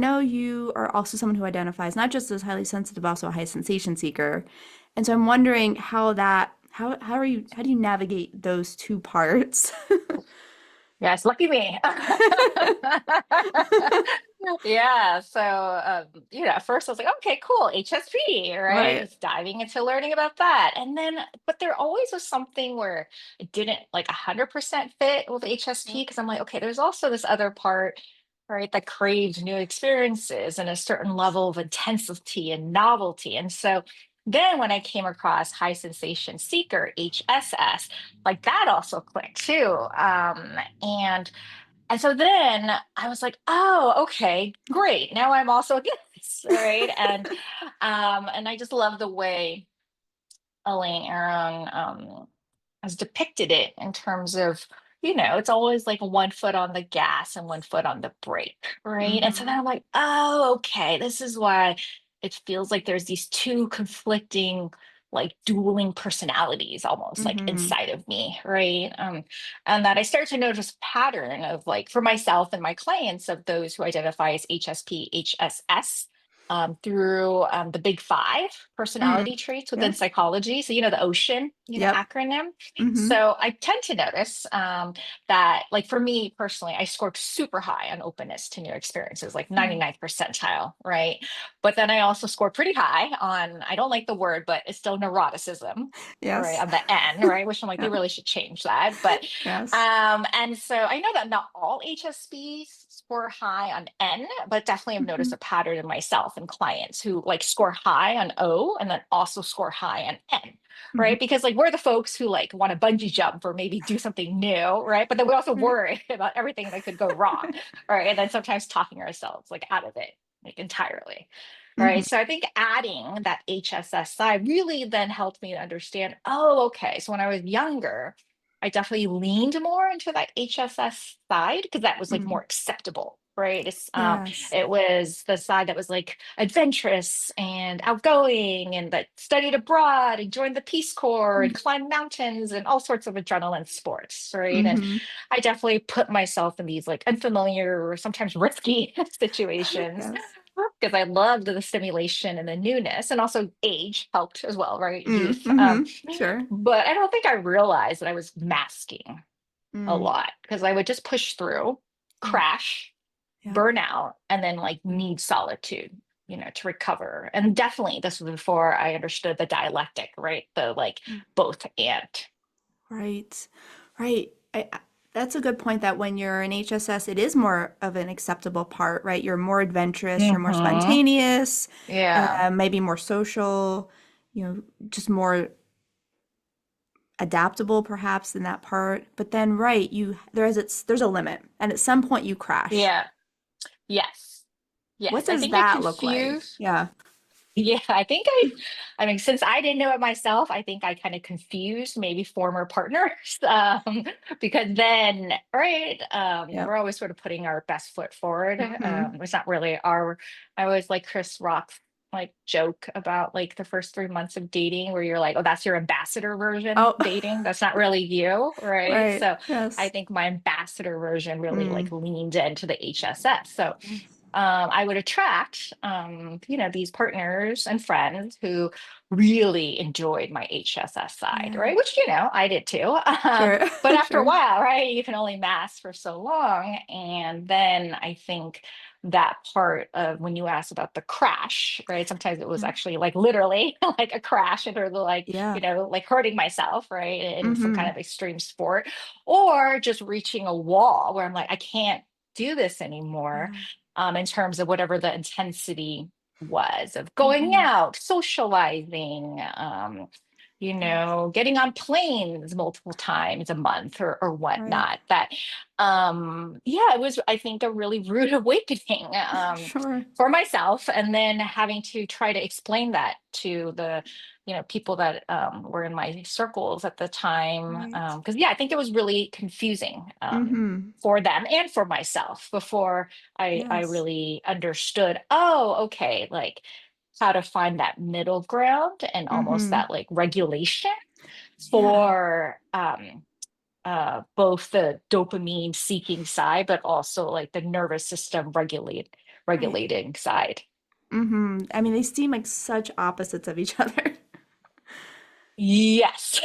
know you are also someone who identifies not just as highly sensitive, but also a high sensation seeker. And so I'm wondering how do you navigate those two parts? Yes, lucky me. Yeah. So, at first I was like, okay, cool, HSP, right? Right. Just diving into learning about that. And then, but there always was something where it didn't like 100% fit with HSP because I'm like, okay, there's also this other part, right, that craves new experiences and a certain level of intensity and novelty. And so then when I came across high sensation seeker, HSS, like that also clicked too. And and so then I was like, oh, okay, great. Now I'm also this, right? And I just love the way Elaine Aron has depicted it in terms of, it's always like one foot on the gas and one foot on the brake, right? And so then Hmm. I'm like, oh, okay, this is why it feels like there's these two conflicting, like dueling personalities almost like Hmm. inside of me, right? And that I started to notice a pattern of like for myself and my clients of those who identify as HSP, HSS, through the big five Mm. personality traits within Yep. psychology. So, the OCEAN, Yep. acronym. Hmm. So I tend to notice that, like for me personally, I scored super high on openness to new experiences, like 99th percentile, right? But then I also scored pretty high on, I don't like the word, but it's still neuroticism, right? Yes. On the N, right? Which I'm like, they Yep. really should change that. But Yes. and so I know that not all HSPs score high on N, but definitely I've Hmm. noticed a pattern in myself and clients who like score high on O and then also score high on N, Hmm. right? Because like we're the folks who like want to bungee jump or maybe do something new, right? But then we also Right. worry about everything that could go wrong, right? And then sometimes talking ourselves like out of it, like entirely. Hmm. Right. So I think adding that HSS side really then helped me to understand, oh, okay. So when I was younger, I definitely leaned more into that HSS side because that was like Hmm. more acceptable, right? Yes. It was the side that was like adventurous and outgoing and that studied abroad and joined the Peace Corps and climbed mountains and all sorts of adrenaline sports, right? And Hmm. I definitely put myself in these like unfamiliar or sometimes risky situations Yes. because I loved the stimulation and the newness, and also age helped as well, right? Youth. Mm-hmm. Sure. But I don't think I realized that I was masking a Mm. lot because I would just push through, Yep. crash, Yep. burn out, and then like need solitude, to recover. And definitely this was before I understood the dialectic, right? The like Mm. both and. Right. Right. That's a good point that when you're an HSS, it is more of an acceptable part, right? You're more adventurous, you're more Hmm. spontaneous, Yeah. maybe more social, you know, just more adaptable perhaps in that part. But then, right, there's a limit, and at some point you crash. Yeah. Yes. What Yes. I does think I that look like? confuse. Yeah. Yeah, I mean, since I didn't know it myself, I think I kind of confused maybe former partners, because then, right, Yep. we're always sort of putting our best foot forward. Mm-hmm. It's not really I always like Chris Rock's like joke about like the first 3 months of dating where you're like, oh, that's your ambassador version Oh, dating. That's not really you, right? right. So I Yes. think my ambassador version really like Mm. leaned into the HSS. So Yes. I would attract, these partners and friends who really enjoyed my HSS side, Yeah. right? Which, I did too. Sure. But after a Sure. while, right, you can only mask for so long. And then I think that part of when you asked about the crash, right? Sometimes it was Yeah. actually like literally like a crash or the like, Yeah. like hurting myself, right? In some kind Mm-hmm. of extreme sport, or just reaching a wall where I'm like, I can't do this anymore, Yeah. in terms of whatever the intensity was of going Mm-hmm. out, socializing, Yes. getting on planes multiple times a month or Right. whatnot. That, yeah, it was, I think, a really rude awakening, Sure. for myself. And then having to try to explain that to the, people that were in my circles at the time. Right. Because, yeah, I think it was really confusing, Mm-hmm. for them and for myself before I Yes. really understood, oh, okay, like how to find that middle ground and almost Mm-hmm. that like regulation Yeah. for both the dopamine seeking side, but also like the nervous system Right. regulating side. I mean, they seem like such opposites of each other. Yes.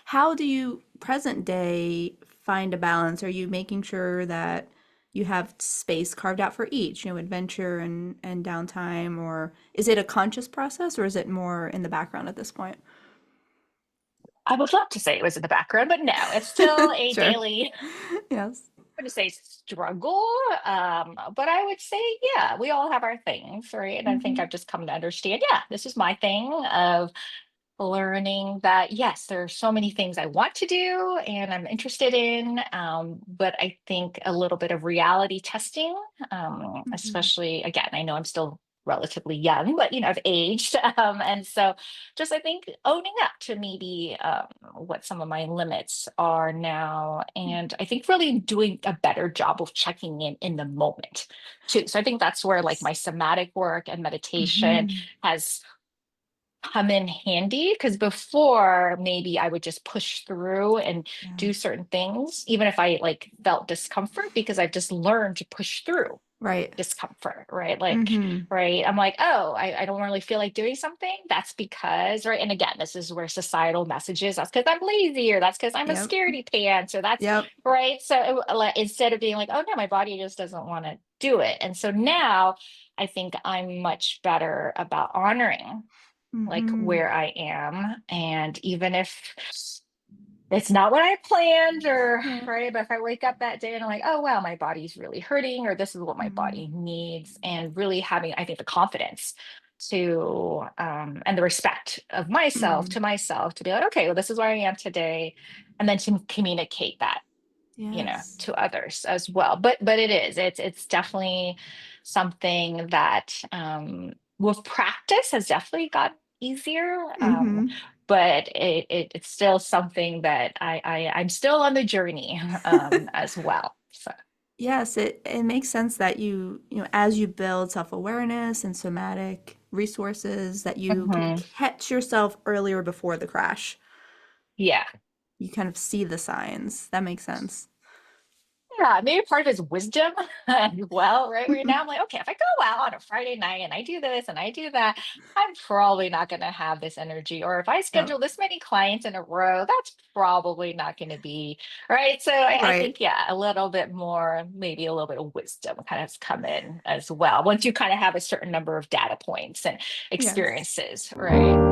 How do you, present day, find a balance? Are you making sure that you have space carved out for each, adventure and downtime, or is it a conscious process, or is it more in the background at this point? I would love to say it was in the background, but no, it's still a Sure. daily, Yes. I would say struggle. But I would say, yeah, we all have our things, right? And I think Hmm. I've just come to understand, yeah, this is my thing of learning that yes, there are so many things I want to do and I'm interested in, but I think a little bit of reality testing, Hmm. especially again, I know I'm still relatively young, but I've aged, and so just I think owning up to maybe what some of my limits are now, and I think really doing a better job of checking in the moment too. So I think that's where like Yes. my somatic work and meditation Hmm. has come in handy because before maybe I would just push through and Yeah. do certain things, even if I like felt discomfort, because I've just learned to push through Right. discomfort, right? Like, Hmm. right. I'm like, oh, I don't really feel like doing something. That's because, right. And again, this is where societal messages, that's because I'm lazy, or that's because I'm a Yep. scaredy pants, or that's Yep. right. So like, instead of being like, oh no, my body just doesn't want to do it. And so now I think I'm much better about honoring like Hmm. where I am. And even if it's not what I planned, or Yeah. right, but if I wake up that day and I'm like, oh wow, my body's really hurting, or this is what my Hmm. body needs, and really having, I think, the confidence to and the respect of myself Hmm. to myself to be like, okay, well, this is where I am today, and then to communicate that Yes. to others as well. But it's definitely something that with practice has definitely got easier. Hmm. But it's still something that I'm still on the journey as well. So Yes, it makes sense that as you build self-awareness and somatic resources, that you can mhm. catch yourself earlier before the crash. Yeah. You kind of see the signs. That makes sense. Yeah, maybe part of his wisdom as well, right? Where now I'm like, okay, if I go out on a Friday night and I do this and I do that, I'm probably not going to have this energy. Or if I Yep. schedule this many clients in a row, that's probably not going to be right. So I Right. think, yeah, a little bit more, maybe a little bit of wisdom kind of has come in as well. Once you kind of have a certain number of data points and Yes. experiences, right?